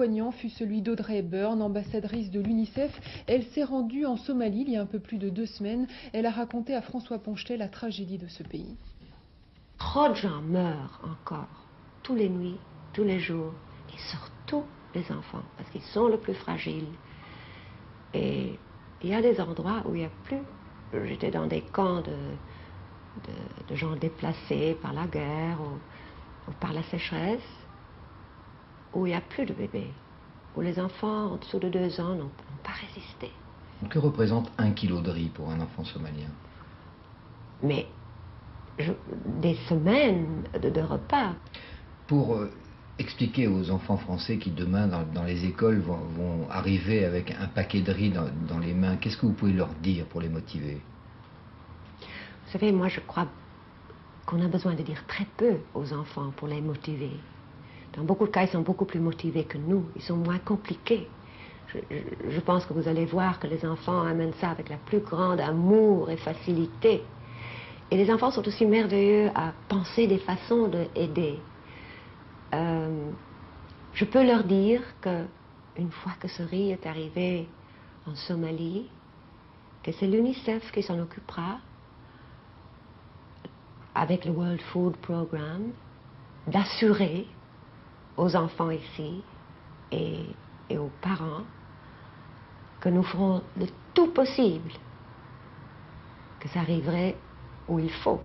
poignant fut celui d'Audrey Hepburn, ambassadrice de l'UNICEF. Elle s'est rendue en Somalie il y a un peu plus de 2 semaines. Elle a raconté à François Ponchetet la tragédie de ce pays. Trop de gens meurent encore, tous les nuits, tous les jours, et surtout les enfants, parce qu'ils sont le plus fragiles. Et il y a des endroits où il n'y a plus. J'étais dans des camps de gens déplacés par la guerre ou par la sécheresse, où il n'y a plus de bébés, où les enfants en dessous de 2 ans n'ont pas résisté. Que représente 1 kilo de riz pour un enfant somalien? Mais des semaines de repas. Pour expliquer aux enfants français qui demain dans les écoles vont arriver avec un paquet de riz dans les mains, qu'est-ce que vous pouvez leur dire pour les motiver? Vous savez, moi je crois qu'on a besoin de dire très peu aux enfants pour les motiver. Dans beaucoup de cas, ils sont beaucoup plus motivés que nous, ils sont moins compliqués. Je pense que vous allez voir que les enfants amènent ça avec la plus grande amour et facilité. Et les enfants sont aussi merveilleux à penser des façons d'aider. Je peux leur dire qu'une fois que ce riz est arrivé en Somalie, que c'est l'UNICEF qui s'en occupera, avec le World Food Programme, d'assurer aux enfants ici et aux parents que nous ferons le tout possible que ça arriverait où il faut.